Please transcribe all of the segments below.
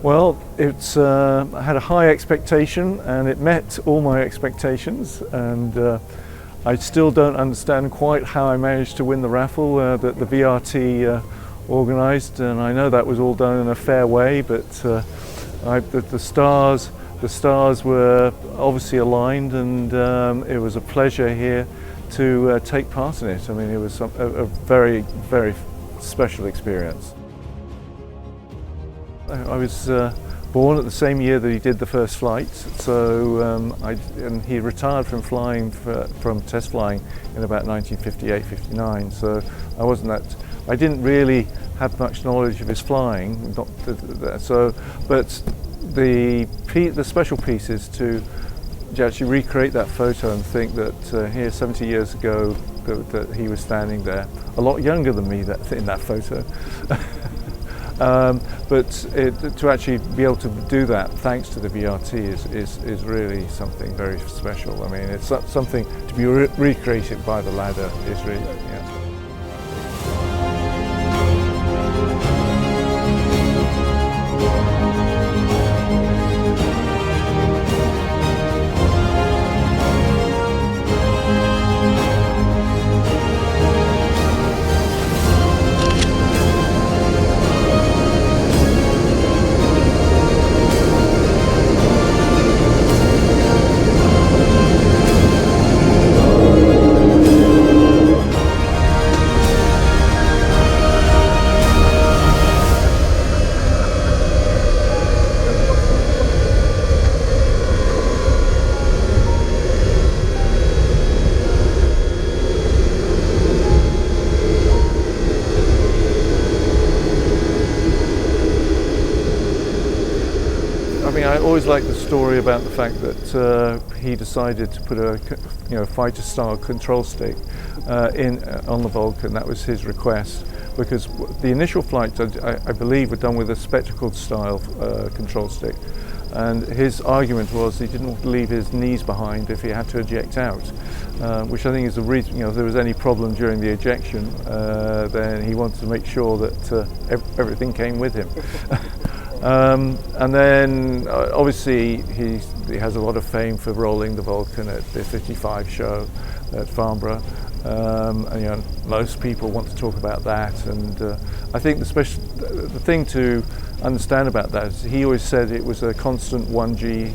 Well, I had a high expectation and it met all my expectations, and I still don't understand quite how I managed to win the raffle that the VRT organised, and I know that was all done in a fair way, but the stars were obviously aligned, and it was a pleasure here to take part in it. I mean, it was a very, very special experience. I was born at the same year that he did the first flight, so and he retired from flying from test flying in about 1958-59. So I didn't really have much knowledge of his flying. But the special piece is to actually recreate that photo and think that here 70 years ago that he was standing there, a lot younger than me in that photo. But to actually be able to do that thanks to the VRT is really something very special. I mean, it's something to be recreated by the ladder is really, yeah. I mean, I always like the story about the fact that he decided to put a fighter-style control stick on the Vulcan. That was his request, because the initial flights, I believe, were done with a spectacled-style control stick, and his argument was he didn't want to leave his knees behind if he had to eject out, which I think is the reason. If there was any problem during the ejection, then he wanted to make sure that everything came with him. And then obviously he has a lot of fame for rolling the Vulcan at the 55 show at Farnborough, and most people want to talk about that, and I think the thing to understand about that is he always said it was a constant 1G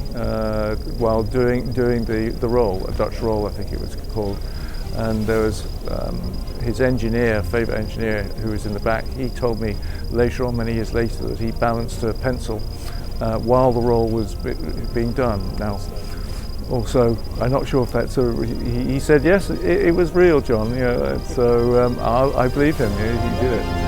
while doing the roll, a Dutch roll I think it was called, and there was his favourite engineer who was in the back, he told me later on, many years later, that he balanced a pencil while the roll was being done. Now, also, I'm not sure if that's he said yes, it was real, John. So I believe him. He did it.